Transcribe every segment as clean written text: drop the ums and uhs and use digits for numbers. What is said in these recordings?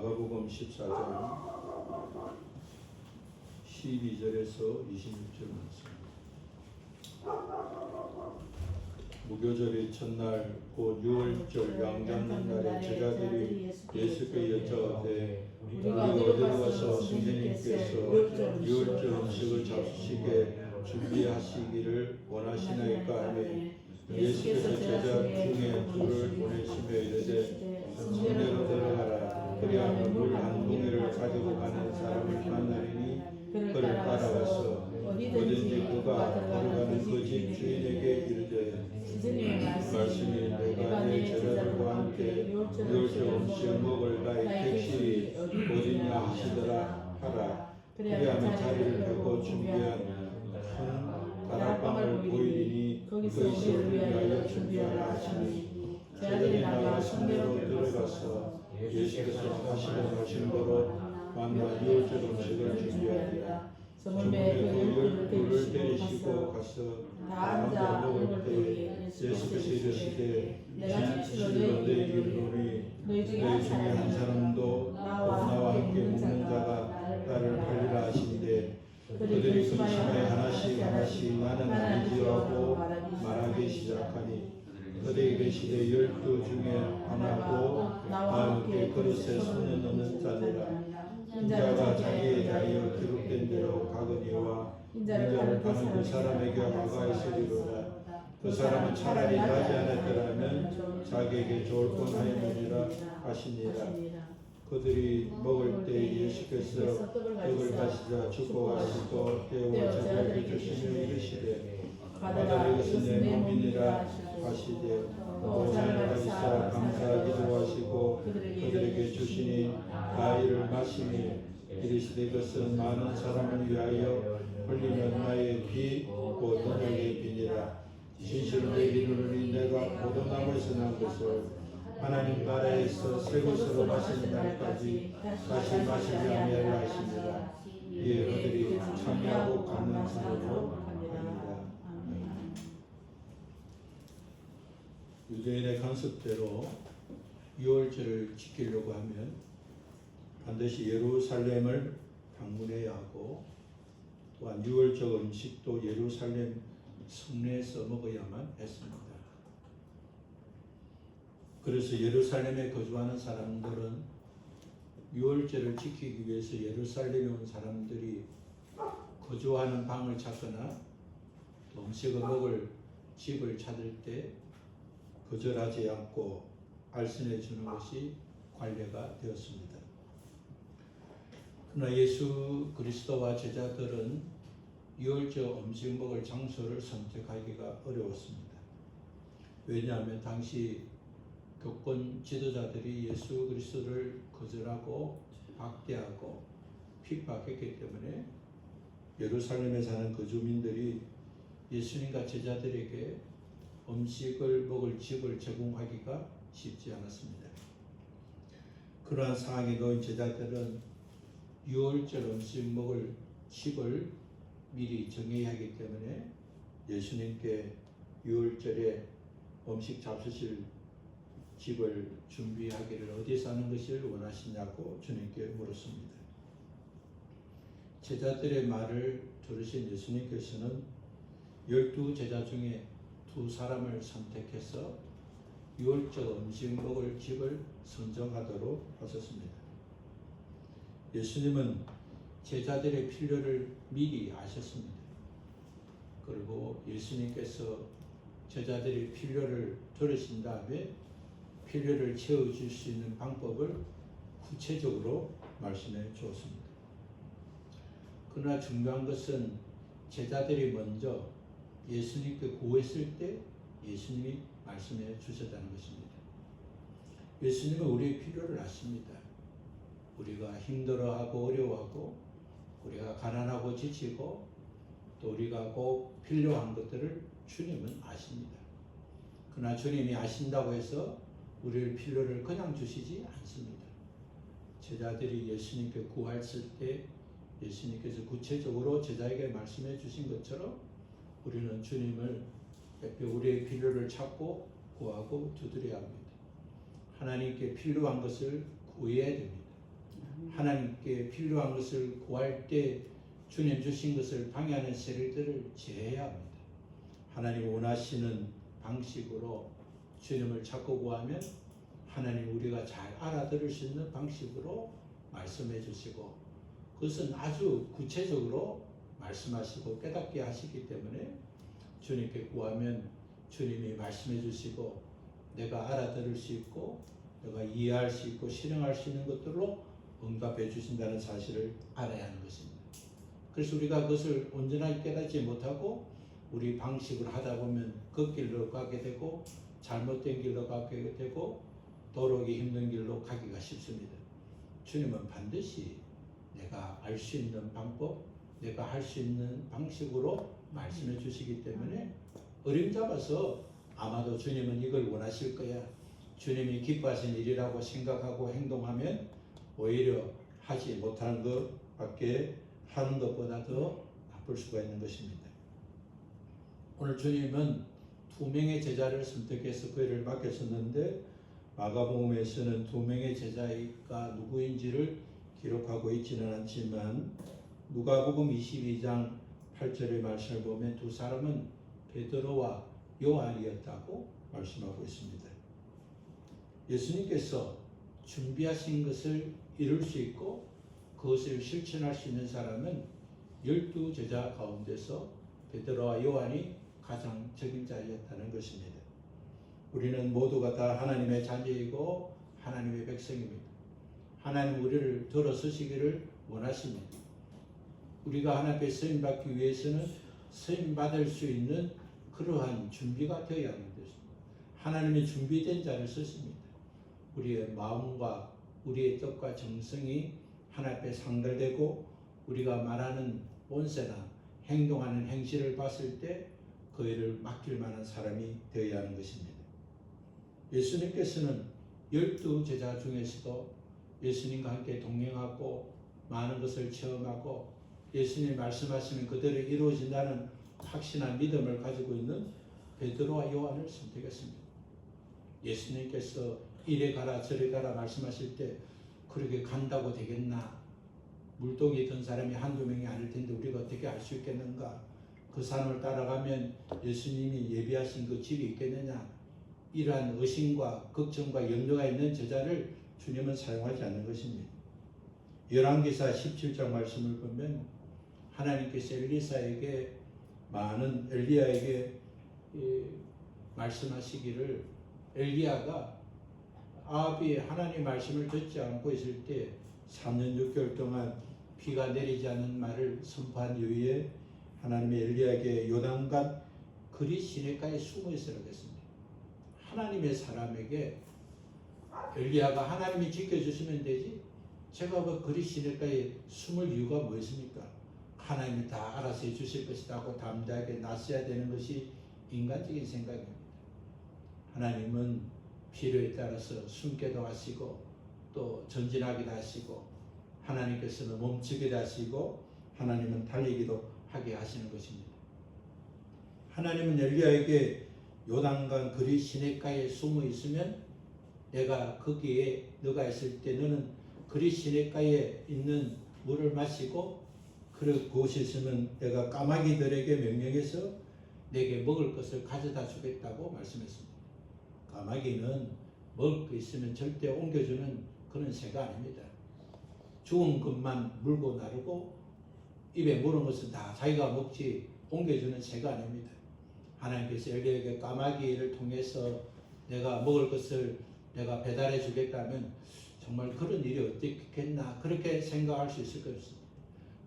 마가복음 14장 12절에서 26절 말씀. 무교절의 첫날 곧 6월절 양잡는 날에 제자들이 예수께 여쭤가되 우리가 어디로 가서 선생님께서 6월절 음식을 잡수시게 준비하시기를 원하시나이까 하니 예수께서 제자 중에 둘을 보내시며 이르되 성내로 들어가라. 그리하면 물 한 동이를 가지고 가는 사람을 만나리니 그를 따라가서 어딘지 그가 걸어가는 그 집 주인에게 이르되 말씀이 내가 내 제자들과 함께 6월절 음식을 먹을 나의 택시 어디냐 하시더라 하라. 그리하면 자리를 펴고 준비한 큰 다락방을 보이리니 거기서 우리를 위하여 준비하라 하시니 제자들이 나가 성내로 들어가서 예수께서 하시던 말씀대로 만나 6월절 음식을 준비하니라. 저물에 그 12를 데리시고 가서 남자 먹을 때 예수께서 이르시되 진실로 너희에게 이르노니 너희 중에 한 사람도 나와 함께 먹는 자가 나를 팔리라 하시는데 그들이 근심에 하나씩 나는 아니지요 하고 말하기 시작하니 그들이 계시되 12 중에 하나고 나와 함께 그릇에 손을 넣는 자니라. 인자가 자기에 대하여 기록된 대로 가거니와 인자를 파는 그 사람에게 화가 있으리로다. 그 사람은 차라리 가지 않았더라면 자기에게 좋을 뻔하였느니라 하시니라. 그들이 먹을 때 예수께서 떡을 가시자 죽고 가시고 떼어 제자에게 주시며 이르시되 받아라 이것은 내 몸이니라 하시되 또 잔을 가지사 감사하기도 하시고 그들에게 주시니 나이를 마시니 이르시되 이것은 많은 사람을 위하여 흘리는 나의 피 곧 너희의 피니라. 진실로 내게 이르노니 내가 포도나무에서 난 것을 하나님 나라에서 새 것으로 마시는 날까지 다시 마시지 아니하리라 하시니라. 이에 그들이 참여하고 감난스러워 합니다. 유대인의 관습대로 6월절을 지키려고 하면 반드시 예루살렘을 방문해야 하고 또한 6월절 음식도 예루살렘 성내에서 먹어야만 했습니다. 그래서 예루살렘에 거주하는 사람들은 6월절을 지키기 위해서 예루살렘에 온 사람들이 거주하는 방을 찾거나 음식을 먹을 집을 찾을 때 거절하지 않고 알선해 주는 것이 관례가 되었습니다. 그러나 예수 그리스도와 제자들은 6월절 음식 먹을 장소를 선택하기가 어려웠습니다. 왜냐하면 당시 교권 지도자들이 예수 그리스도를 거절하고 박대하고 핍박했기 때문에 예루살렘에 사는 그 주민들이 예수님과 제자들에게 음식을 먹을 집을 제공하기가 쉽지 않았습니다. 그러한 상황에 놓인 제자들은 6월절 음식 먹을 집을 미리 정해야 하기 때문에 예수님께 6월절에 음식 잡수실 집을 준비하기를 어디서 하는 것을 원하시냐고 주님께 물었습니다. 제자들의 말을 들으신 예수님께서는 12 제자 중에 2 사람을 선택해서 6월절 음식 먹을 집을 선정하도록 하셨습니다. 예수님은 제자들의 필요를 미리 아셨습니다. 그리고 예수님께서 제자들의 필요를 들으신 다음에 필요를 채워줄 수 있는 방법을 구체적으로 말씀해 주었습니다. 그러나 중요한 것은 제자들이 먼저 예수님께 구했을 때 예수님이 말씀해 주셨다는 것입니다. 예수님은 우리의 필요를 아십니다. 우리가 힘들어하고 어려워하고 우리가 가난하고 지치고 또 우리가 꼭 필요한 것들을 주님은 아십니다. 그러나 주님이 아신다고 해서 우리의 필요를 그냥 주시지 않습니다. 제자들이 예수님께 구했을 때 예수님께서 구체적으로 제자에게 말씀해 주신 것처럼 우리는 주님을 우리의 필요를 찾고 구하고 두드려야 합니다. 하나님께 필요한 것을 구해야 됩니다. 하나님께 필요한 것을 구할 때 주님 주신 것을 방해하는 세력들을 제해야 합니다. 하나님 원하시는 방식으로 주님을 찾고 구하면 하나님 우리가 잘 알아들을 수 있는 방식으로 말씀해 주시고, 그것은 아주 구체적으로 말씀하시고 깨닫게 하시기 때문에 주님께 구하면 주님이 말씀해 주시고 내가 알아들을 수 있고 내가 이해할 수 있고 실행할 수 있는 것들로 응답해 주신다는 사실을 알아야 하는 것입니다. 그래서 우리가 그것을 온전하게 깨닫지 못하고 우리 방식으로 하다 보면 그 길로 가게 되고 잘못된 길로 가게 되고 도로기 힘든 길로 가기가 쉽습니다. 주님은 반드시 내가 알 수 있는 방법, 내가 할 수 있는 방식으로 말씀해 주시기 때문에 어림잡아서 아마도 주님은 이걸 원하실 거야, 주님이 기뻐하신 일이라고 생각하고 행동하면 오히려 하지 못하는 것밖에 하는 것보다 더 나쁠 수가 있는 것입니다. 오늘 주님은 2명의 제자를 선택해서 그 일을 맡겼었는데 마가복음에서는 2명의 제자가 누구인지를 기록하고 있지는 않지만 누가복음 22장 8절의 말씀을 보면 두 사람은 베드로와 요한이었다고 말씀하고 있습니다. 예수님께서 준비하신 것을 이룰 수 있고 그것을 실천할 수 있는 사람은 12제자 가운데서 베드로와 요한이 가장 적임자였다는 것입니다. 우리는 모두가 다 하나님의 자녀이고 하나님의 백성입니다. 하나님 우리를 들어서시기를 원하십니다. 우리가 하나님께 쓰임받기 위해서는 쓰임받을 수 있는 그러한 준비가 되어야 하는 것입니다. 하나님이 준비된 자를 쓰십니다. 우리의 마음과 우리의 뜻과 정성이 하나님 앞에 상달되고 우리가 말하는 본세나 행동하는 행실을 봤을 때 그 일을 맡길 만한 사람이 되어야 하는 것입니다. 예수님께서는 12제자 중에서도 예수님과 함께 동행하고 많은 것을 체험하고 예수님 말씀하시면 그대로 이루어진다는 확신한 믿음을 가지고 있는 베드로와 요한을 선택했습니다. 예수님께서 이래 가라 저래 가라 말씀하실 때 그렇게 간다고 되겠나? 물동이 든 사람이 한두 명이 아닐 텐데 우리가 어떻게 알 수 있겠는가? 그 사람을 따라가면 예수님이 예비하신 그 집이 있겠느냐? 이러한 의심과 걱정과 염려가 있는 제자를 주님은 사용하지 않는 것입니다. 열왕기사 17장 말씀을 보면 하나님께서 엘리야에게 말씀하시기를 엘리야가 아합이 하나님 말씀을 듣지 않고 있을 때 3년 6개월 동안 비가 내리지 않는 말을 선포한 이후에 하나님의 엘리야에게 요단강 그리 시내가에 숨어 있으라고 했습니다. 하나님의 사람에게 엘리야가 하나님이 지켜주시면 되지 제가 그 그리 시내가에 숨을 이유가 뭐였습니까? 하나님이 다 알아서 해주실 것이다 하고 담대하게 나서야 되는 것이 인간적인 생각입니다. 하나님은 필요에 따라서 숨게도 하시고 또 전진하기도 하시고 하나님께서는 멈추기도 하시고 하나님은 달리기도 하게 하시는 것입니다. 하나님은 엘리야에게 요단강 그리 시내가에 숨어 있으면 내가 거기에 너가 있을 때 너는 그리 시내가에 있는 물을 마시고 그곳에 있으면 내가 까마귀들에게 명령해서 내게 먹을 것을 가져다 주겠다고 말씀했습니다. 까마귀는 먹을 거 있으면 절대 옮겨주는 그런 새가 아닙니다. 죽은 것만 물고 나르고 입에 물은 것은 다 자기가 먹지 옮겨주는 새가 아닙니다. 하나님께서 엘리야에게 까마귀를 통해서 내가 먹을 것을 내가 배달해 주겠다면 정말 그런 일이 어떻겠나 그렇게 생각할 수 있을 것입니다.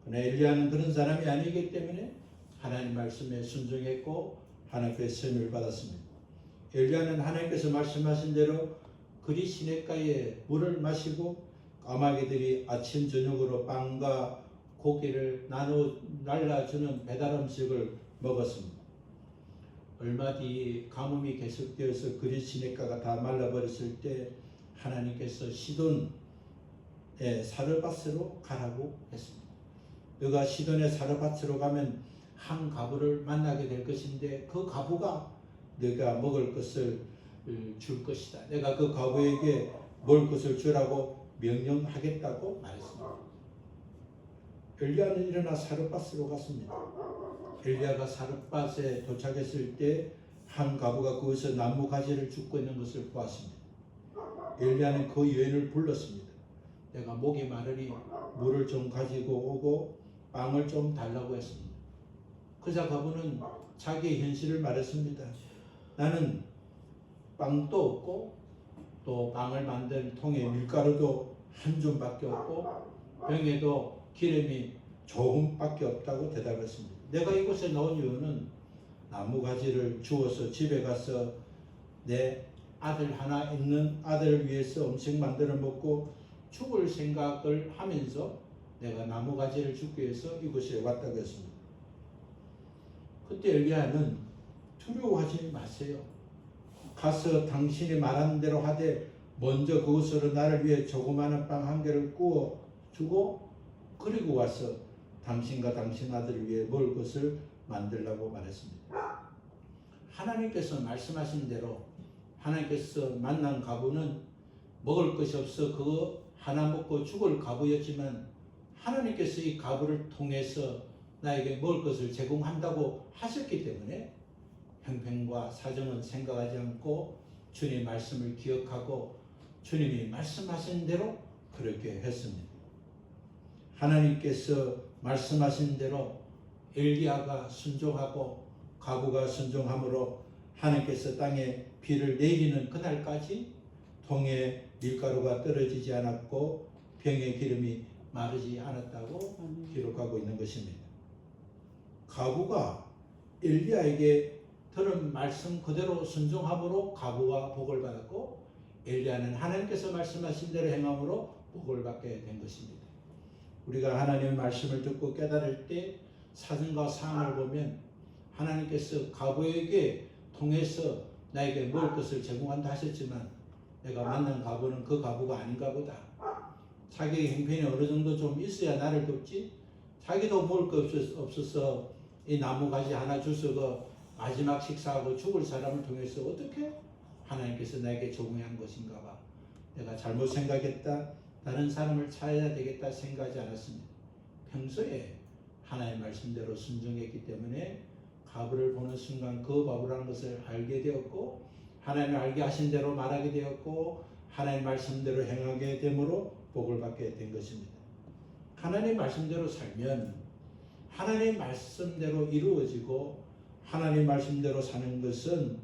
그러나 엘리야는 그런 사람이 아니기 때문에 하나님 말씀에 순종했고 하나님께 선을 받았습니다. 엘리야는 하나님께서 말씀하신 대로 그리 시내가에 물을 마시고 까마귀들이 아침 저녁으로 빵과 고기를 날라주는 배달 음식을 먹었습니다. 얼마 뒤 가뭄이 계속되어서 그리 시내가가 다 말라버렸을 때 하나님께서 시돈의 사르밧으로 가라고 했습니다. 너가 시돈의 사르밧으로 가면 한 과부를 만나게 될 것인데 그 과부가 네가 먹을 것을 줄 것이다. 내가 그 과부에게 먹을 것을 주라고 명령하겠다고 말했습니다. 엘리야는 일어나 사르밧으로 갔습니다. 엘리야가 사르밧에 도착했을 때 한 과부가 거기서 나무 가지를 줍고 있는 것을 보았습니다. 엘리야는 그 여인을 불렀습니다. 내가 목이 마르니 물을 좀 가지고 오고 빵을 좀 달라고 했습니다. 그자 과부는 자기의 현실을 말했습니다. 나는 빵도 없고 또 빵을 만든 통에 밀가루도 한 줌밖에 없고 병에도 기름이 조금밖에 없다고 대답했습니다. 내가 이곳에 나온 이유는 나무가지를 주워서 집에 가서 내 아들 하나 있는 아들을 위해서 음식 만들어 먹고 죽을 생각을 하면서 내가 나무가지를 줍기 위해서 이곳에 왔다고 했습니다. 그때 엘리야는 두려워하지 마세요. 가서 당신이 말한 대로 하되 먼저 그곳으로 나를 위해 조그마한 빵 한 개를 구워 주고 그리고 와서 당신과 당신 아들을 위해 먹을 것을 만들라고 말했습니다. 하나님께서 말씀하신 대로 하나님께서 만난 과부는 먹을 것이 없어 그거 하나 먹고 죽을 과부였지만 하나님께서 이 과부를 통해서 나에게 먹을 것을 제공한다고 하셨기 때문에 형편과 사정은 생각하지 않고 주님 말씀을 기억하고 주님이 말씀하신 대로 그렇게 했습니다. 하나님께서 말씀하신 대로 엘리야가 순종하고 과부가 순종함으로 하나님께서 땅에 비를 내리는 그날까지 통에 밀가루가 떨어지지 않았고 병의 기름이 마르지 않았다고 기록하고 있는 것입니다. 과부가 엘리야에게 들은 말씀 그대로 순종함으로 과부가 복을 받았고 엘리야는 하나님께서 말씀하신 대로 행함으로 복을 받게 된 것입니다. 우리가 하나님의 말씀을 듣고 깨달을 때 사정과 상황을 보면 하나님께서 과부에게 통해서 나에게 먹을 것을 제공한다 하셨지만 내가 만난 과부는 그 과부가 아닌가 보다. 자기의 형편이 어느 정도 좀 있어야 나를 돕지 자기도 먹을 거 없어서 이 나무가지 하나 주워서 마지막 식사하고 죽을 사람을 통해서 어떻게 하나님께서 나에게 제공한 것인가 봐. 내가 잘못 생각했다. 다른 사람을 찾아야 되겠다 생각하지 않았습니다. 평소에 하나님의 말씀대로 순종했기 때문에 과부를 보는 순간 그 과부라는 것을 알게 되었고 하나님을 알게 하신 대로 말하게 되었고 하나님 말씀대로 행하게 되므로 복을 받게 된 것입니다. 하나님 말씀대로 살면 하나님 말씀대로 이루어지고 하나님 말씀대로 사는 것은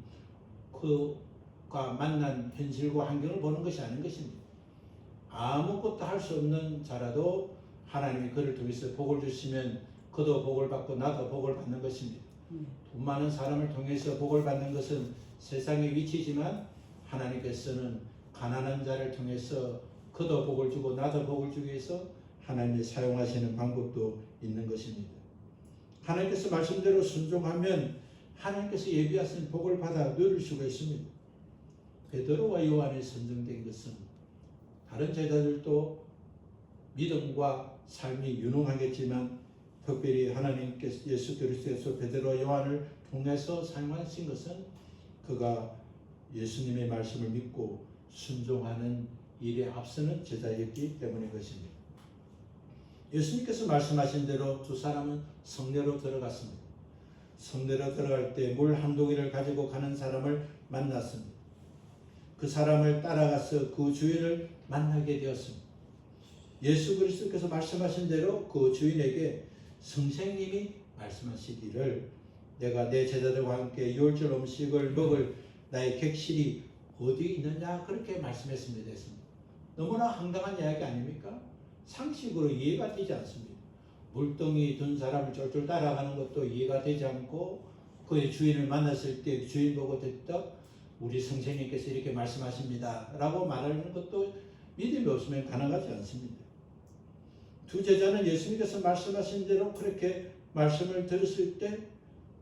그가 만난 현실과 환경을 보는 것이 아닌 것입니다. 아무것도 할 수 없는 자라도 하나님이 그를 통해서 복을 주시면 그도 복을 받고 나도 복을 받는 것입니다. 돈 많은 사람을 통해서 복을 받는 것은 세상의 위치지만 하나님께서는 가난한 자를 통해서 그도 복을 주고 나도 복을 주기 위해서 하나님이 사용하시는 방법도 있는 것입니다. 하나님께서 말씀대로 순종하면 하나님께서 예비하신 복을 받아 누릴 수가 있습니다. 베드로와 요한이 선정된 것은 다른 제자들도 믿음과 삶이 유능하겠지만 특별히 하나님께서 예수 그리스도에서 베드로와 요한을 통해서 사용하신 것은 그가 예수님의 말씀을 믿고 순종하는 일에 앞서는 제자였기 때문인 것입니다. 예수님께서 말씀하신 대로 두 사람은 성내로 들어갔습니다. 성내로 들어갈 때 물 한 동이를 가지고 가는 사람을 만났습니다. 그 사람을 따라가서 그 주인을 만나게 되었습니다. 예수 그리스도께서 말씀하신 대로 그 주인에게 선생님이 말씀하시기를 내가 내 제자들과 함께 유월절 음식을 먹을 나의 객실이 어디 있느냐 그렇게 말씀했습니다. 너무나 황당한 이야기 아닙니까? 상식으로 이해가 되지 않습니다. 물동이 든 사람을 쫄쫄 따라가는 것도 이해가 되지 않고 그의 주인을 만났을 때 주인 보고 됐다 우리 선생님께서 이렇게 말씀하십니다 라고 말하는 것도 믿음이 없으면 가능하지 않습니다. 두 제자는 예수님께서 말씀하신 대로 그렇게 말씀을 들었을 때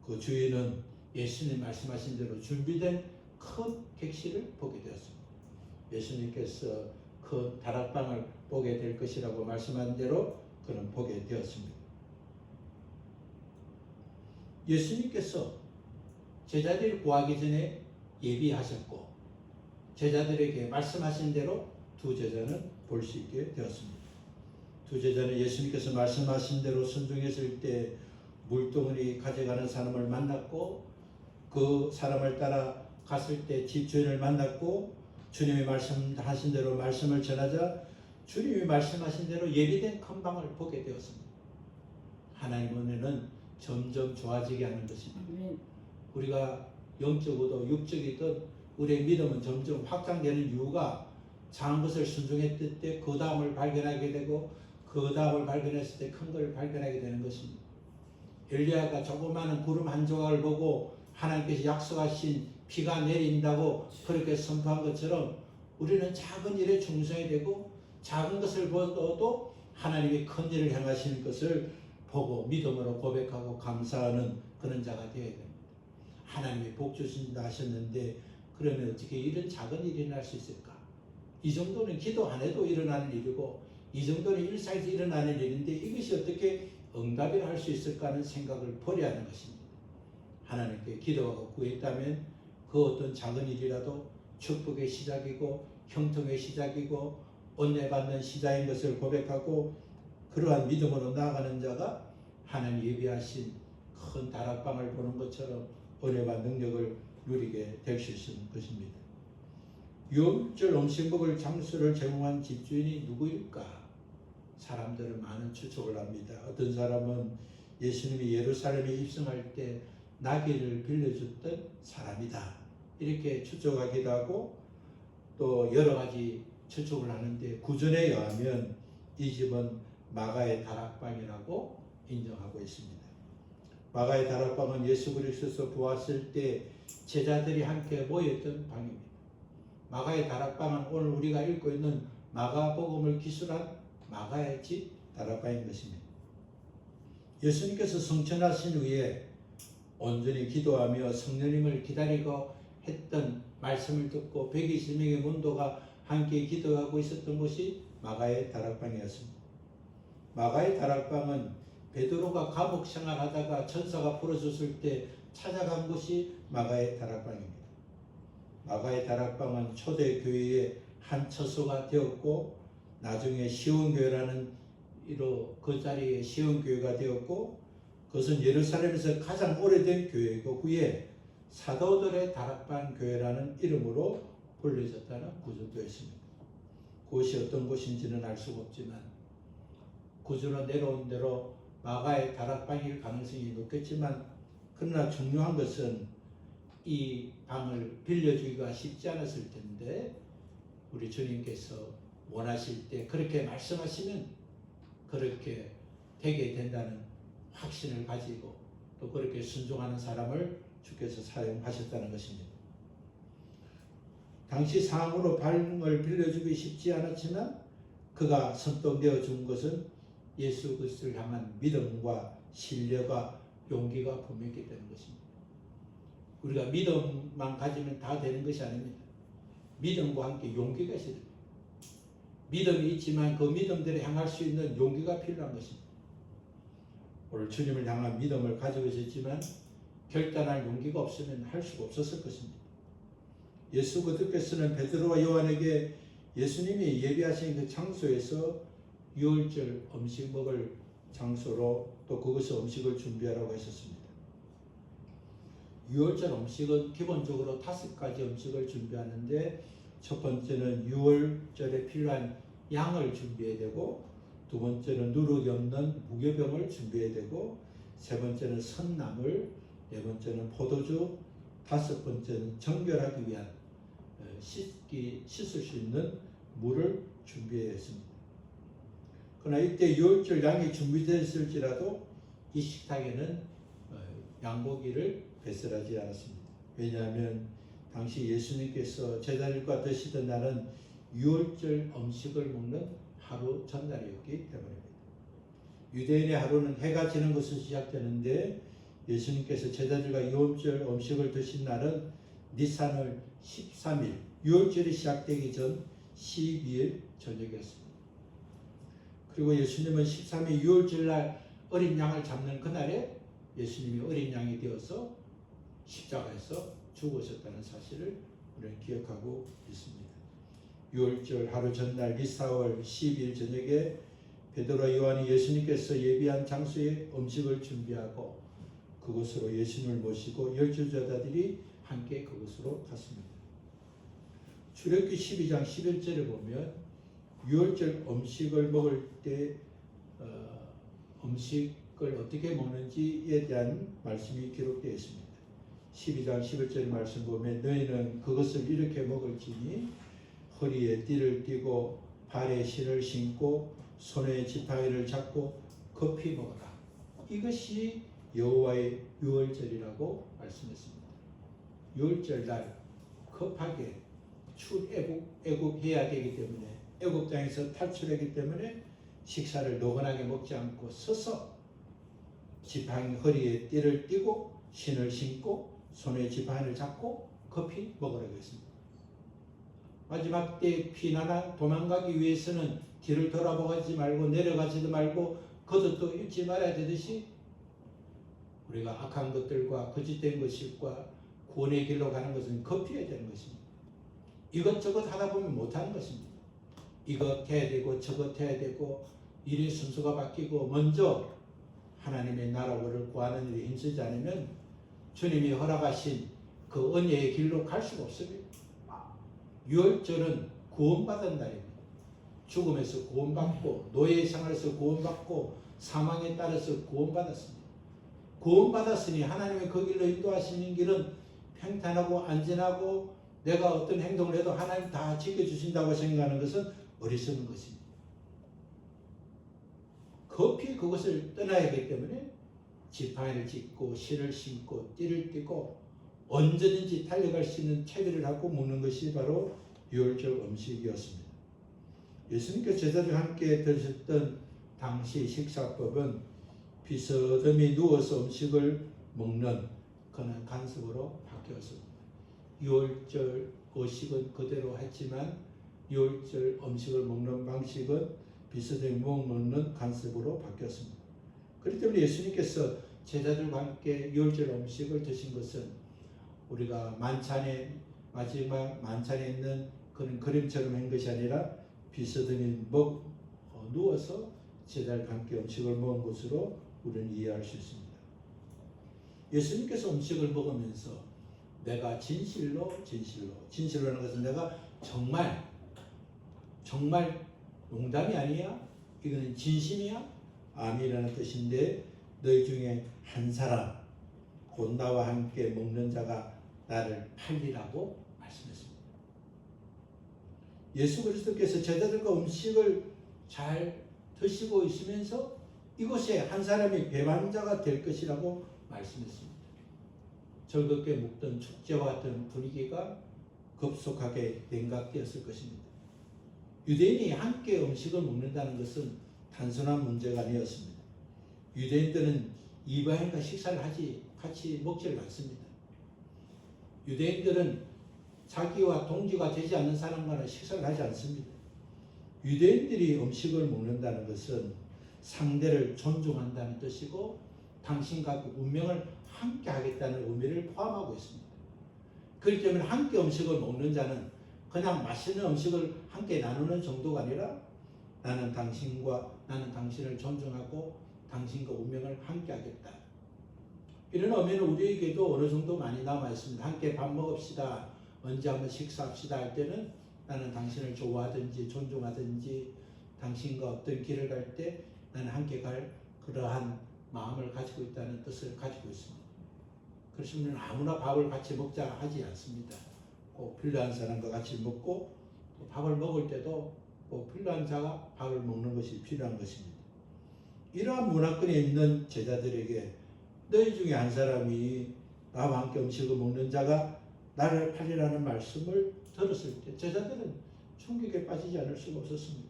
그 주인은 예수님 말씀하신 대로 준비된 큰 객실을 보게 되었습니다. 예수님께서 그 다락방을 보게 될 것이라고 말씀한 대로 그는 보게 되었습니다. 예수님께서 제자들이 구하기 전에 예비하셨고 제자들에게 말씀하신 대로 두 제자는 볼 수 있게 되었습니다. 두 제자는 예수님께서 말씀하신 대로 순종했을 때 물동이를 가져가는 사람을 만났고 그 사람을 따라 갔을 때 집주인을 만났고 주님이 말씀하신 대로 말씀을 전하자 주님이 말씀하신 대로 예비된 큰 방을 보게 되었습니다. 하나님 은혜는 점점 좋아지게 하는 것입니다. 우리가 영적으로도 육적이든 우리의 믿음은 점점 확장되는 이유가 작은 것을 순종했을 때 그 다음을 발견하게 되고 그 다음을 발견했을 때 큰 걸 발견하게 되는 것입니다. 엘리야가 조그마한 구름 한 조각을 보고 하나님께서 약속하신 비가 내린다고 그렇게 선포한 것처럼 우리는 작은 일에 충성이 되고 작은 것을 보고도 하나님이 큰 일을 행하시는 것을 보고 믿음으로 고백하고 감사하는 그런 자가 되어야 됩니다. 하나님이 복 주신다 하셨는데 그러면 어떻게 이런 작은 일이 일어날 수 있을까? 이 정도는 기도 안 해도 일어나는 일이고 이 정도는 일상에서 일어나는 일인데 이것이 어떻게 응답을 할 수 있을까 하는 생각을 버려야 하는 것입니다. 하나님께 기도하고 구했다면 그 어떤 작은 일이라도 축복의 시작이고 형통의 시작이고 은혜받는 시작인 것을 고백하고 그러한 믿음으로 나아가는 자가 하나님 예비하신 큰 다락방을 보는 것처럼 은혜와 능력을 누리게 될 수 있는 것입니다. 유월절 음식 먹을 장소를 제공한 집주인이 누구일까? 사람들은 많은 추측을 합니다. 어떤 사람은 예수님이 예루살렘에 입성할 때 나귀를 빌려줬던 사람이다 이렇게 추측하기도 하고 또 여러 가지 추측을 하는데 구전에 의하면 이 집은 마가의 다락방이라고 인정하고 있습니다. 마가의 다락방은 예수 그리스도께서 부활했을 때 제자들이 함께 모였던 방입니다. 마가의 다락방은 오늘 우리가 읽고 있는 마가복음을 기술한 마가의 집 다락방인 것입니다. 예수님께서 성천하신 후에 온전히 기도하며 성령님을 기다리고 했던 말씀을 듣고 120명의 문도가 함께 기도하고 있었던 곳이 마가의 다락방이었습니다. 마가의 다락방은 베드로가 감옥 생활하다가 천사가 풀어줬을 때 찾아간 곳이 마가의 다락방입니다. 마가의 다락방은 초대교회의 한 처소가 되었고 나중에 시온교회라는 그 자리에 시온교회가 되었고 그것은 예루살렘에서 가장 오래된 교회이고 후에 사도들의 다락방 교회라는 이름으로 불려졌다는 구절도 있습니다. 그것이 어떤 곳인지는 알 수가 없지만 구절로 내려온 대로 마가의 다락방일 가능성이 높겠지만 그러나 중요한 것은 이 방을 빌려주기가 쉽지 않았을 텐데 우리 주님께서 원하실 때 그렇게 말씀하시면 그렇게 되게 된다는 확신을 가지고 또 그렇게 순종하는 사람을 주께서 사용하셨다는 것입니다. 당시 상황으로 방을 빌려주기 쉽지 않았지만 그가 선동되어 준 것은 예수 그리스도를 향한 믿음과 신뢰와 용기가 분명히 되는 것입니다. 우리가 믿음만 가지면 다 되는 것이 아닙니다. 믿음과 함께 용기가 있어야 됩니다. 믿음이 있지만 그 믿음대로 향할 수 있는 용기가 필요한 것입니다. 오늘 주님을 향한 믿음을 가지고 있었지만 결단할 용기가 없으면 할 수가 없었을 것입니다. 예수 그리스도께서는 베드로와 요한에게 예수님이 예비하신 그 장소에서 유월절 음식 먹을 장소로 또 그것을 음식을 준비하라고 했었습니다. 유월절 음식은 기본적으로 5가지 음식을 준비하는데 첫 번째는 유월절에 필요한 양을 준비해야 되고 두 번째는 누룩이 없는 무교병을 준비해야 되고 세 번째는 선나물, 네 번째는 포도주, 다섯 번째는 정결하기 위한 씻을 수 있는 물을 준비해야 했습니다. 그러나 이때 유월절 양이 준비되었을지라도 이 식탁에는 양고기를 배설하지 않았습니다. 왜냐하면 당시 예수님께서 제자들과 드시던 날은 유월절 음식을 먹는 하루 전날이었기 때문입니다. 유대인의 하루는 해가 지는 것으로 시작되는데 예수님께서 제자들과 유월절 음식을 드신 날은 니산월 13일, 유월절이 시작되기 전 12일 저녁이었습니다. 그리고 예수님은 13일 유월절 날 어린 양을 잡는 그날에 예수님이 어린 양이 되어서 십자가에서 죽으셨다는 사실을 우리는 기억하고 있습니다. 유월절 하루 전날 니사월 12일 저녁에 베드로와 요한이 예수님께서 예비한 장소에 음식을 준비하고 그곳으로 예수님을 모시고 열주자들이 함께 그곳으로 갔습니다. 출애굽기 12장 11절에 보면 유월절 음식을 먹을 때 음식을 어떻게 먹는지에 대한 말씀이 기록되어 있습니다. 12장 11절 말씀 보면 너희는 그것을 이렇게 먹을지니 허리에 띠를 띠고 발에 신을 신고 손에 지팡이를 잡고 급히 먹어라. 이것이 여호와의 유월절이라고 말씀했습니다. 유월절 날 급하게 출애굽해야 되기 때문에 애굽 땅에서 탈출하기 때문에 식사를 노곤하게 먹지 않고 서서 지팡이 허리에 띠를 띠고 신을 신고 손에 지팡이를 잡고 급히 먹으라고 했습니다. 마지막 때 피나나 도망가기 위해서는 뒤를 돌아보지 말고 내려가지도 말고 겉옷도 입지 말아야 되듯이 우리가 악한 것들과 거짓된 것과 구원의 길로 가는 것은 급히 해야 되는 것입니다. 이것저것 하다 보면 못하는 것입니다. 이것 해야 되고 저것 해야 되고 일의 순서가 바뀌고 먼저 하나님의 나라를 구하는 일에 힘쓰지 않으면 주님이 허락하신 그 은혜의 길로 갈 수가 없습니다. 유월절은 구원받은 날입니다. 죽음에서 구원받고 노예 생활에서 구원받고 사망에 따라서 구원받았습니다. 구원받았으니 하나님의 그 길로 인도하시는 길은 평탄하고 안전하고 내가 어떤 행동을 해도 하나님 다 지켜주신다고 생각하는 것은 어리석은 것입니다. 급히 그것을 떠나야 하기 때문에 지팡이를 짚고 실을 신고 띠를 띠고 언제든지 달려갈 수 있는 채비를 갖고 먹는 것이 바로 유월절 음식이었습니다. 예수님께서 제자들과 함께 들으셨던 당시 식사법은 비스듬히 누워서 음식을 먹는 그런 간섭으로 바뀌었습니다. 유월절 의식은 그대로 했지만 유월절 음식을 먹는 방식은 비스듬히 먹는 간섭으로 바뀌었습니다. 그렇기 때문에 예수님께서 제자들과 함께 유월절 음식을 드신 것은 우리가 만찬에 마지막 만찬에 있는 그런 그림처럼 한 것이 아니라 비스듬히 누워서 제자들과 함께 음식을 먹은 것으로 우리는 이해할 수 있습니다. 예수님께서 음식을 먹으면서 내가 진실로 하는 것은 내가 정말 농담이 아니야? 이거는 진심이야? 아멘이라는 뜻인데 너희 중에 한 사람 곧 나와 함께 먹는 자가 나를 팔리라고 말씀했습니다. 예수 그리스도께서 제자들과 음식을 잘 드시고 있으면서 이곳에 한 사람이 배반자가 될 것이라고 말씀했습니다. 즐겁게 묵던 축제와 같은 분위기가 급속하게 냉각되었을 것입니다. 유대인이 함께 음식을 먹는다는 것은 단순한 문제가 아니었습니다. 유대인들은 이방인과 식사를 같이 먹지를 않습니다. 유대인들은 자기와 동지가 되지 않는 사람과는 식사를 하지 않습니다. 유대인들이 음식을 먹는다는 것은 상대를 존중한다는 뜻이고 당신과 그 운명을 함께 하겠다는 의미를 포함하고 있습니다. 그렇기 때문에 함께 음식을 먹는 자는 그냥 맛있는 음식을 함께 나누는 정도가 아니라 나는 당신을 존중하고 당신과 운명을 함께 하겠다. 이런 의미는 우리에게도 어느 정도 많이 남아 있습니다. 함께 밥 먹읍시다. 언제 한번 식사합시다 할 때는 나는 당신을 좋아하든지 존중하든지 당신과 어떤 길을 갈 때 나는 함께 갈 그러한 마음을 가지고 있다는 뜻을 가지고 있습니다. 그래서 우리는 아무나 밥을 같이 먹자 하지 않습니다. 꼭 필요한 사람과 같이 먹고 또 밥을 먹을 때도 꼭 필요한 자가 밥을 먹는 것이 필요한 것입니다. 이러한 문화권에 있는 제자들에게 너희 중에 한 사람이 나와 함께 음식을 먹는 자가 나를 팔리라는 말씀을 들었을 때 제자들은 충격에 빠지지 않을 수가 없었습니다.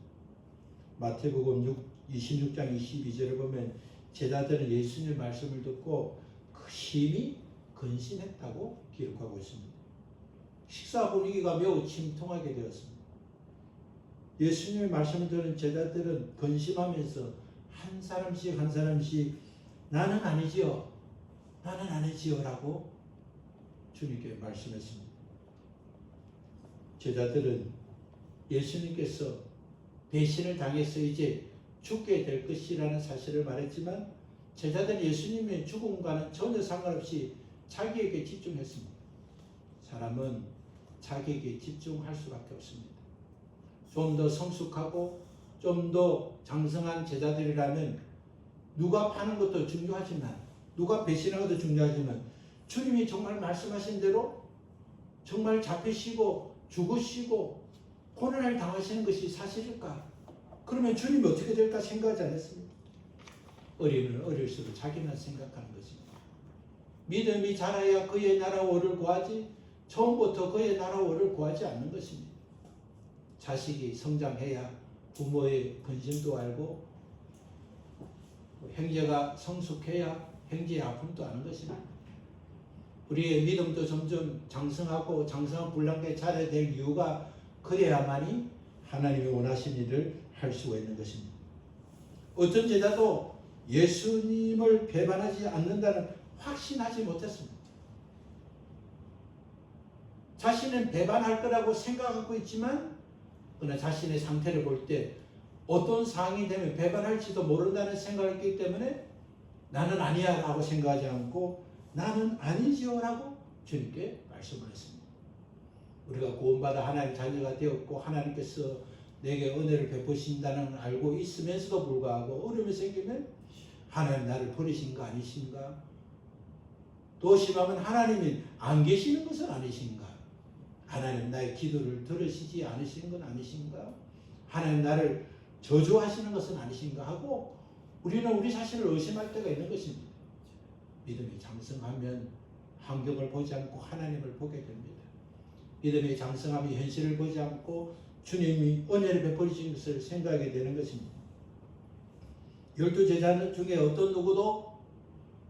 마태복음 26장 22절을 보면 제자들은 예수님의 말씀을 듣고 그 심히 근심했다고 기록하고 있습니다. 식사 분위기가 매우 침통하게 되었습니다. 예수님의 말씀을 들은 제자들은 근심하면서 한 사람씩 나는 아니지요 라고 주님께 말씀했습니다. 제자들은 예수님께서 배신을 당해서 이제 죽게 될 것이라는 사실을 말했지만 제자들은 예수님의 죽음과는 전혀 상관없이 자기에게 집중했습니다. 사람은 자기에게 집중할 수밖에 없습니다. 좀 더 성숙하고 좀 더 장성한 제자들이라면 누가 파는 것도 중요하지만 누가 배신하는 것도 중요하지만 주님이 정말 말씀하신 대로 정말 잡히시고 죽으시고 고난을 당하시는 것이 사실일까? 그러면 주님이 어떻게 될까 생각하지 않았습니까? 어리면 어릴수록 자기만 생각하는 것입니다. 믿음이 자라야 그의 나라 오를 구하지 처음부터 그의 나라 오를 구하지 않는 것입니다. 자식이 성장해야 부모의 근심도 알고 형제가 성숙해야 형제의 아픔도 아는 것입니다. 우리의 믿음도 점점 장성하고 장성한 분량에 자라야 될 이유가 그래야만이 하나님이 원하신 일을 할 수가 있는 것입니다. 어떤 제자도 예수님을 배반하지 않는다는 확신하지 못했습니다. 자신은 배반할 거라고 생각하고 있지만 그러나 자신의 상태를 볼 때 어떤 상황이 되면 배반할지도 모른다는 생각을 했기 때문에 나는 아니야 라고 생각하지 않고 나는 아니지요 라고 주님께 말씀을 했습니다. 우리가 구원받아 하나님 자녀가 되었고 하나님께서 내게 은혜를 베푸신다는 걸 알고 있으면서도 불구하고 어려움이 생기면 하나님 나를 버리신가 아니신가, 또 심하면 하나님이 안 계시는 것은 아니신가, 하나님 나의 기도를 들으시지 않으시는 건 아니신가, 하나님 나를 저주하시는 것은 아니신가 하고 우리는 우리 자신을 의심할 때가 있는 것입니다. 믿음이 장성하면 환경을 보지 않고 하나님을 보게 됩니다. 믿음이 장성하면 현실을 보지 않고 주님이 은혜를 베풀으신 것을 생각하게 되는 것입니다. 12제자 중에 어떤 누구도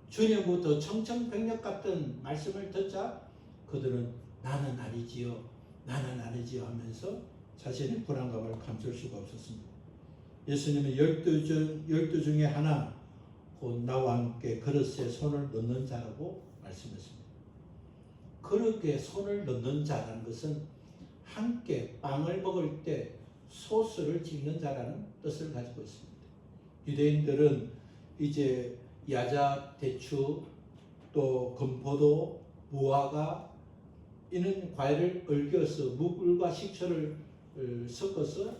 주님부터 청청백력 같은 말씀을 듣자 그들은 나는 아니지요, 나는 아니지요 하면서 자신의 불안감을 감출 수가 없었습니다. 예수님은 12 중에 하나 곧 나와 함께 그릇에 손을 넣는 자라고 말씀했습니다. 그릇에 손을 넣는 자라는 것은 함께 빵을 먹을 때 소스를 찍는 자라는 뜻을 가지고 있습니다. 유대인들은 이제 야자, 대추, 또 금포도, 무화과 이런 과일을 얽혀서 묵을과 식초를 섞어서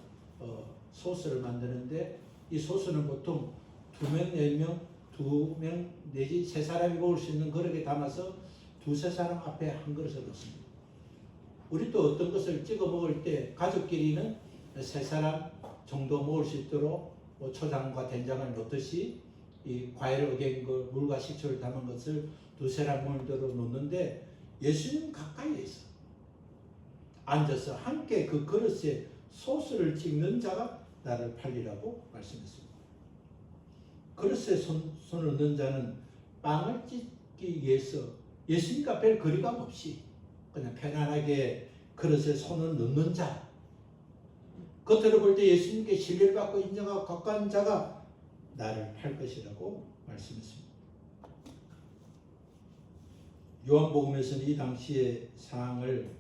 소스를 만드는데 이 소스는 보통 2명, 4명, 2명 내지 3사람이 먹을 수 있는 그릇에 담아서 2-3사람 앞에 한 그릇을 넣습니다. 우리도 어떤 것을 찍어 먹을 때 가족끼리는 3사람 정도 먹을 수 있도록 초장과 된장을 넣듯이 이 과일을 어긴 그 물과 식초를 담은 것을 2-3사람 물대로 놓는데 예수님 가까이에 있어 앉아서 함께 그 그릇에 소스를 찍는 자가 나를 팔리라고 말씀했습니다. 그릇에 손을 넣는 자는 빵을 찍기 위해서 예수님과 별 거리감 없이 그냥 편안하게 그릇에 손을 넣는 자, 겉으로 볼 때 예수님께 신뢰를 받고 인정하고 가까운 자가 나를 팔 것이라고 말씀했습니다. 요한복음에서는 이 당시의 상황을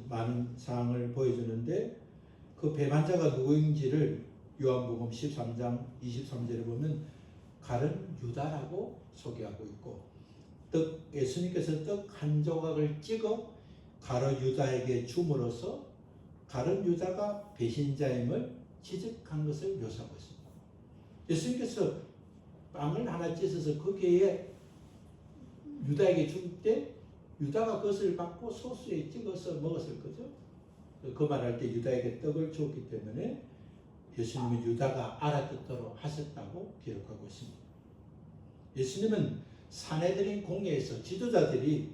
많은 상황을 보여주는데 그 배반자가 누구인지를 요한복음 13장 23절에 보면 가룟 유다라고 소개하고 있고 예수님께서 떡 한 조각을 찍어 가룟 유다에게 줌으로써 가룟 유다가 배신자임을 지적한 것을 묘사하고 있습니다. 예수님께서 빵을 하나 찢어서 거기에 유다에게 줄 때 유다가 그것을 받고 소스에 찍어서 먹었을 거죠. 그 말할 때 유다에게 떡을 주었기 때문에 예수님은 유다가 알아듣도록 하셨다고 기록하고 있습니다. 예수님은 사내들인 공회에서 지도자들이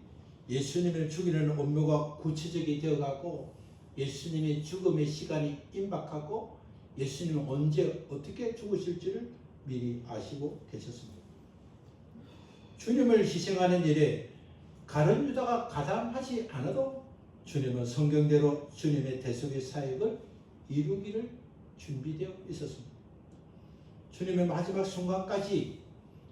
예수님을 죽이는 음모가 구체적이 되어가고 예수님의 죽음의 시간이 임박하고 예수님은 언제 어떻게 죽으실지를 미리 아시고 계셨습니다. 주님을 희생하는 일에 가룟 유다가 가담하지 않아도 주님은 성경대로 주님의 대속의 사역을 이루기를 준비되어 있었습니다. 주님의 마지막 순간까지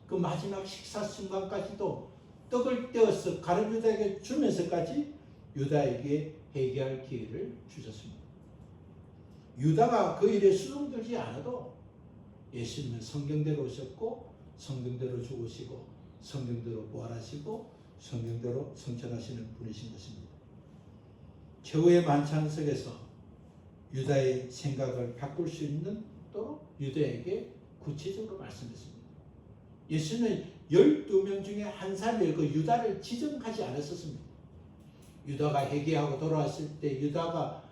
그 마지막 식사 순간까지도 떡을 떼어서 가룟 유다에게 주면서까지 유다에게 회개할 기회를 주셨습니다. 유다가 그 일에 수긍들지 않아도 예수님은 성경대로 오셨고 성경대로 죽으시고 성경대로 부활하시고 성경대로 성천하시는 분이신 것입니다. 최후의 만찬 속에서 유다의 생각을 바꿀 수 있는 또 유다에게 구체적으로 말씀했습니다. 예수는 12명 중에 한 사람의 그 유다를 지정하지 않았었습니다. 유다가 회개하고 돌아왔을 때 유다가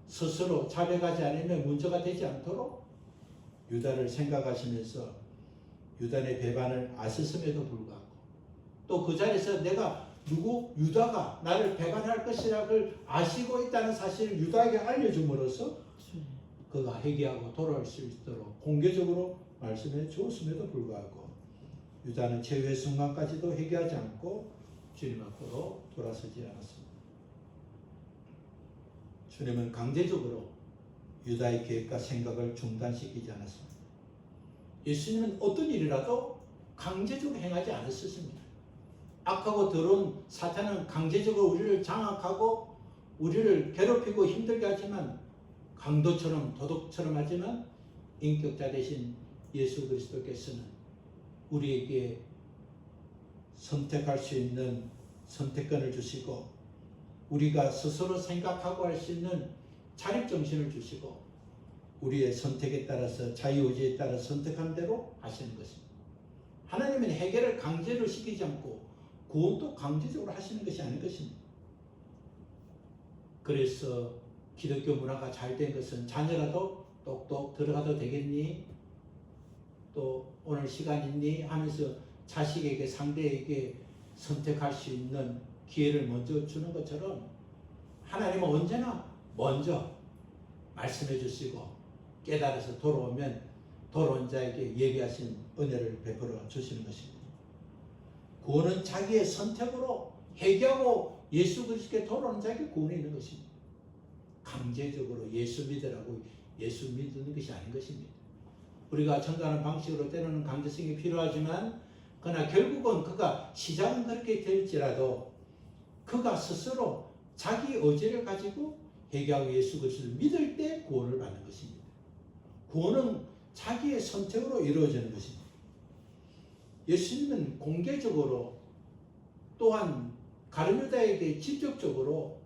스스로 자백하지 않으면 문제가 되지 않도록 유다를 생각하시면서 유다의 배반을 아셨음에도 불구하고 또 그 자리에서 내가 유다가 나를 배반할 것이라를 아시고 있다는 사실을 유다에게 알려줌으로써 그가 회개하고 돌아올 수 있도록 공개적으로 말씀해 주었음에도 불구하고 유다는 최후의 순간까지도 회개하지 않고 주님 앞으로 돌아서지 않았습니다. 주님은 강제적으로 유다의 계획과 생각을 중단시키지 않았습니다. 예수님은 어떤 일이라도 강제적으로 행하지 않았습니다. 악하고 더러운 사탄은 강제적으로 우리를 장악하고 우리를 괴롭히고 힘들게 하지만 강도처럼 도둑처럼 하지만 인격자 대신 예수 그리스도께서는 우리에게 선택할 수 있는 선택권을 주시고 우리가 스스로 생각하고 할 수 있는 자립정신을 주시고 우리의 선택에 따라서 자유의지에 따라 선택한 대로 하시는 것입니다. 하나님은 해결을 강제로 시키지 않고 구원도 강제적으로 하시는 것이 아닌 것입니다. 그래서 기독교 문화가 잘 된 것은 자녀라도 똑똑 들어가도 되겠니? 또 오늘 시간 있니? 하면서 자식에게 상대에게 선택할 수 있는 기회를 먼저 주는 것처럼 하나님은 언제나 먼저 말씀해 주시고 깨달아서 돌아오면 돌아온 자에게 예비하신 은혜를 베풀어 주시는 것입니다. 구원은 자기의 선택으로 회개하고 예수 그리스도께 돌아오는 자에게 구원이 있는 것입니다. 강제적으로 예수 믿으라고 예수 믿는 것이 아닌 것입니다. 우리가 전도하는 방식으로 때로는 강제성이 필요하지만 그러나 결국은 그가 시작은 그렇게 될지라도 그가 스스로 자기 의지를 가지고 회개하고 예수 그리스도를 믿을 때 구원을 받는 것입니다. 구원은 자기의 선택으로 이루어지는 것입니다. 예수님은 공개적으로 또한 가룟 유다에게 직접적으로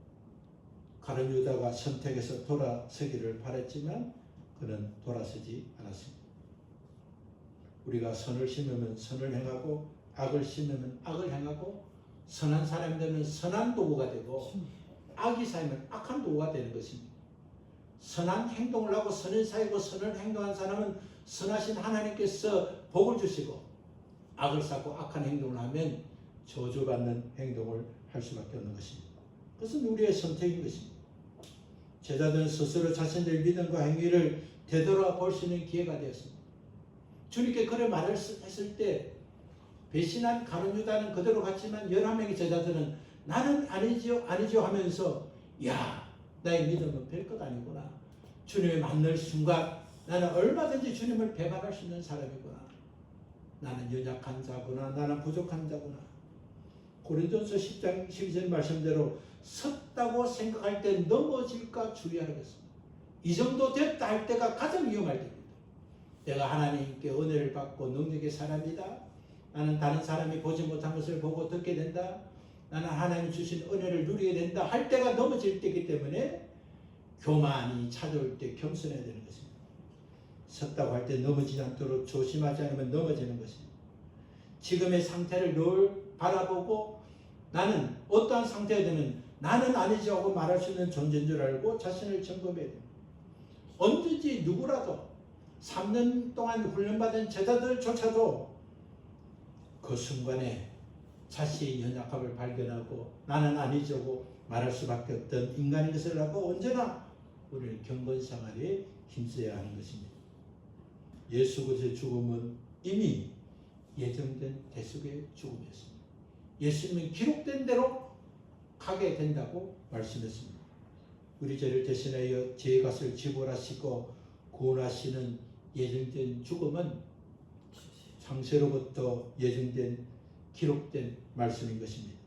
가룟 유다가 선택해서 돌아서기를 바랐지만 그는 돌아서지 않았습니다. 우리가 선을 심으면 선을 행하고 악을 심으면 악을 행하고 선한 사람이 되면 선한 도구가 되고 악이 쌓이면 악한 도구가 되는 것입니다. 선한 행동을 하고 선을 쌓이고 선을 행동한 사람은 선하신 하나님께서 복을 주시고 악을 쌓고 악한 행동을 하면 저주받는 행동을 할 수밖에 없는 것입니다. 그것은 우리의 선택인 것입니다. 제자들은 스스로 자신들의 믿음과 행위를 되돌아볼 수 있는 기회가 되었습니다. 주님께 그런 말을 했을 때 배신한 가룟 유다는 그대로 갔지만 11명의 제자들은 나는 아니지요 하면서 야 나의 믿음은 별것 아니구나. 주님을 만날 순간 나는 얼마든지 주님을 배반할 수 있는 사람이구나. 나는 연약한 자구나. 나는 부족한 자구나. 고린도서 10장 12절 말씀대로 섰다고 생각할 때 넘어질까 주의하라겠습니다. 이 정도 됐다 할 때가 가장 위험할 때입니다. 내가 하나님께 은혜를 받고 능력의 사람이다. 나는 다른 사람이 보지 못한 것을 보고 듣게 된다. 나는 하나님 주신 은혜를 누리게 된다 할 때가 넘어질 때이기 때문에 교만이 찾아올 때 겸손해야 되는 것입니다. 섰다고 할 때 넘어지지 않도록 조심하지 않으면 넘어지는 것입니다. 지금의 상태를 늘 바라보고 나는 어떠한 상태가 되면 나는 아니지 하고 말할 수 있는 존재인 줄 알고 자신을 점검해야 됩니다. 언제든지 누구라도 3년 동안 훈련받은 제자들조차도 그 순간에 자신의 연약함을 발견하고 나는 아니지 하고 말할 수밖에 없던 인간인 것을 알고 언제나 우리는 경건생활에 힘써야 하는 것입니다. 예수 그리스도의 죽음은 이미 예정된 대속의 죽음이었습니다. 예수님은 기록된 대로 가게 된다고 말씀했습니다. 우리 죄를 대신하여 죄의 값을 지불하시고 구원하시는 예정된 죽음은 창세로부터 예정된 기록된 말씀인 것입니다.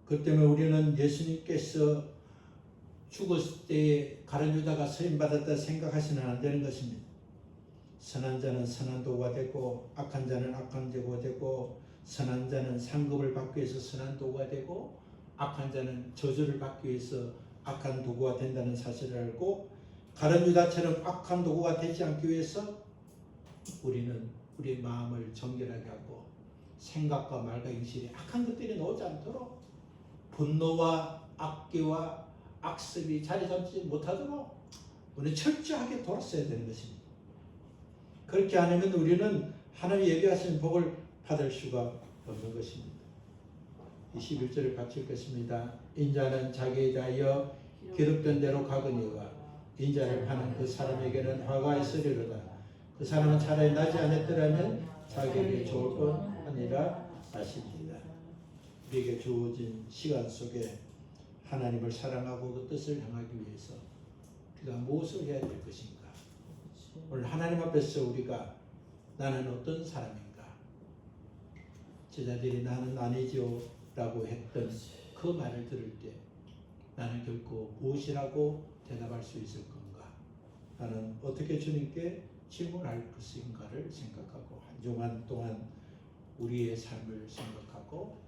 그 때문에 우리는 예수님께서 죽었을 때에 가룟 유다가 서임받았다 생각하시면 안 되는 것입니다. 선한 자는 선한 도구가 되고 악한 자는 악한 도구가 되고, 선한 자는 상급을 받기 위해서 선한 도구가 되고 악한 자는 저주를 받기 위해서 악한 도구가 된다는 사실을 알고, 가룟 유다처럼 악한 도구가 되지 않기 위해서 우리는 우리의 마음을 정결하게 하고 생각과 말과 행실에 악한 것들이 나오지 않도록, 분노와 악기와 악습이 자리 잡지 못하도록 우리는 철저하게 돌았어야 되는 것입니다. 그렇게 안 하면 우리는 하나님이 예비하신 복을 받을 수가 없는 것입니다. 21절을 같이 읽겠습니다. 인자는 자기에 대하여 기록된 대로 가거니와 인자를 파는 그 사람에게는 화가 있으리로다. 그 사람은 차라리 나지 않았더라면 자기에게 좋을 것 아니라 아십니다. 우리에게 주어진 시간 속에 하나님을 사랑하고 그 뜻을 향하기 위해서 우리가 무엇을 해야 될 것인가? 오늘 하나님 앞에서 우리가 나는 어떤 사람인가? 제자들이 나는 아니지요 라고 했던 그 말을 들을 때 나는 결코 무엇이라고 대답할 수 있을 건가? 나는 어떻게 주님께 질문할 것인가를 생각하고 한 주간 동안 우리의 삶을 생각하고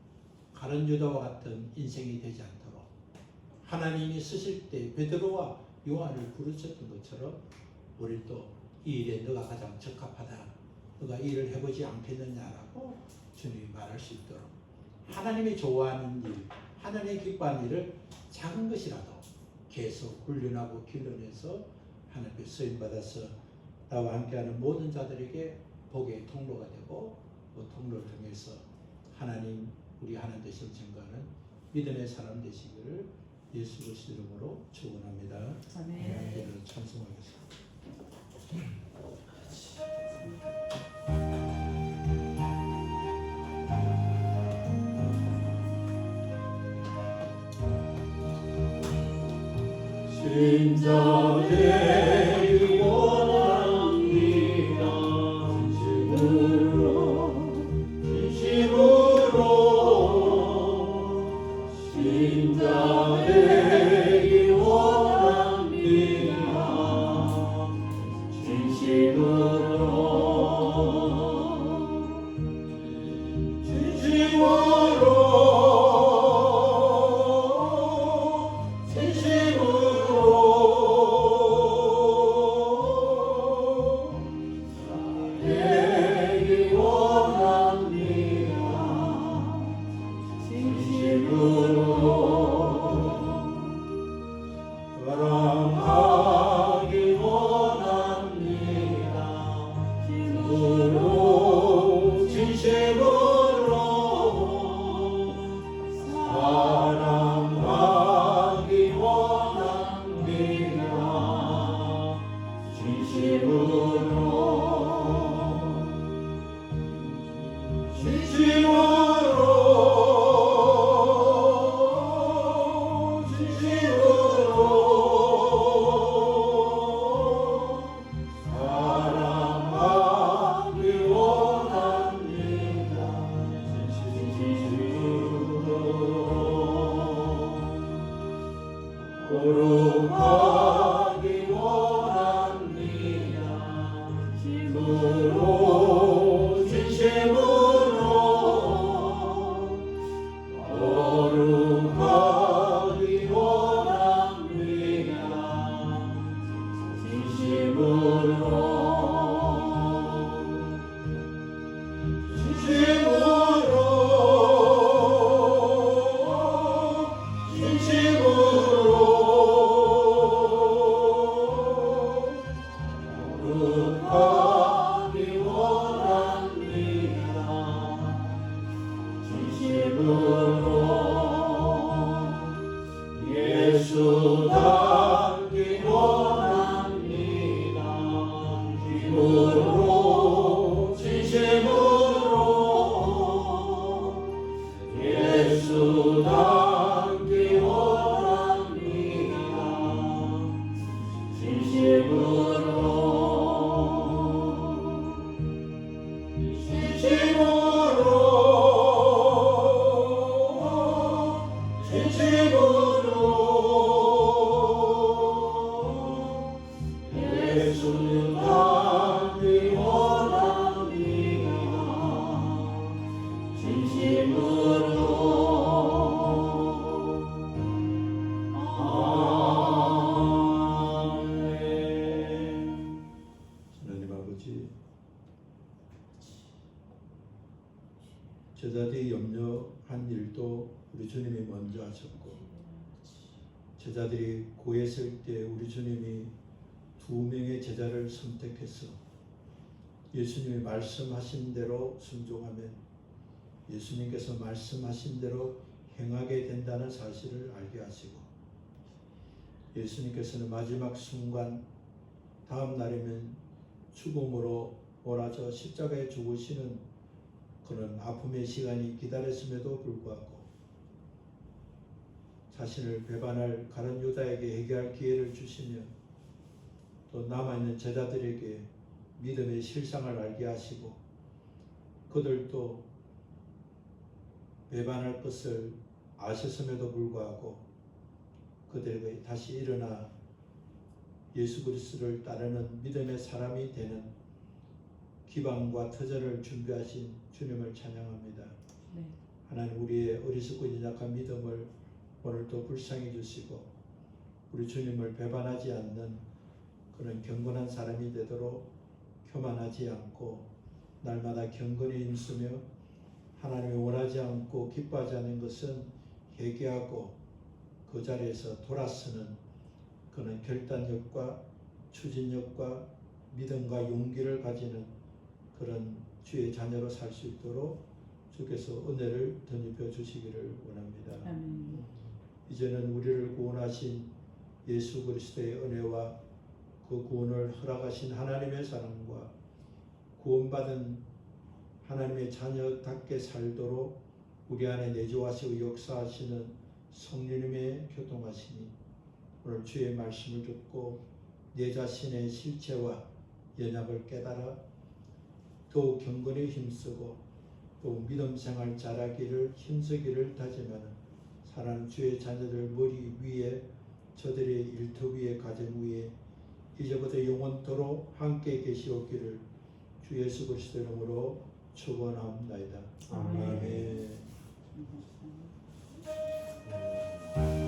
가룟 유다와 같은 인생이 되지 않도록 하나님이 쓰실 때 베드로와 요한을 부르셨던 것처럼 우리 또 이 일에 너가 가장 적합하다, 너가 이 일을 해보지 않겠느냐라고 주님이 말할 수 있도록 하나님이 좋아하는 일, 하나님이 기뻐하는 일을 작은 것이라도 계속 훈련하고 길러내서 하나님께 쓰임받아서 나와 함께하는 모든 자들에게 복의 통로가 되고 그 통로를 통해서 하나님, 우리 하나님 되실 증거하는 믿음의 사람 되시기를 예수 그리스도 이름으로 축원합니다. 아멘. 기도로 찬송하겠습니다. 신자의 원합니다. 진심으로 신자의 원합니다. 진심으로 거룩하기 원합니다. 진심으로 거룩하기 원합니다. 진심으로 예수 닮기 원합니다. 힘으로 진심으로 예수 닮기 원합니다. 진심으로 닮기 원합니다. 진심으로 하나님 아버지, 제자들이 염려한 일도 우리 주님이 먼저 하셨고, 제자들이 고했을 때 우리 주님이 2명의 제자를 선택해서 예수님이 말씀하신 대로 순종하면 예수님께서 말씀하신 대로 행하게 된다는 사실을 알게 하시고, 예수님께서는 마지막 순간 다음 날이면 죽음으로 몰아져 십자가에 죽으시는 그런 아픔의 시간이 기다렸음에도 불구하고 자신을 배반할 가룟 유다에게 회개할 기회를 주시며 또 남아있는 제자들에게 믿음의 실상을 알게 하시고, 그들도 배반할 것을 아셨음에도 불구하고 그들에게 다시 일어나 예수 그리스도를 따르는 믿음의 사람이 되는 기반과 터전을 준비하신 주님을 찬양합니다. 네. 하나님, 우리의 어리석고 연약한 믿음을 오늘도 불쌍히 주시고 우리 주님을 배반하지 않는 그런 경건한 사람이 되도록 교만하지 않고 날마다 경건히 힘쓰며 하나님이 원하지 않고 기뻐하지 않는 것은 회개하고 그 자리에서 돌아서는 그런 결단력과 추진력과 믿음과 용기를 가지는 그런 주의 자녀로 살 수 있도록 주께서 은혜를 덧입혀 주시기를 원합니다. 아멘. 이제는 우리를 구원하신 예수 그리스도의 은혜와 그 구원을 허락하신 하나님의 사랑과 구원받은 하나님의 자녀답게 살도록 우리 안에 내주하시고 역사하시는 성령님의 교통하시니 오늘 주의 말씀을 듣고 내 자신의 실체와 연약을 깨달아 더욱 경건히 힘쓰고 또 믿음 생활 잘하기를 힘쓰기를 다짐하는 사랑하는 주의 자녀들 머리 위에 저들의 일터 위에 가정 위에 이제부터 영원토록 함께 계시옵기를 주 예수 그리스도 이름으로 축원합니다. 아멘. 아멘. 아멘.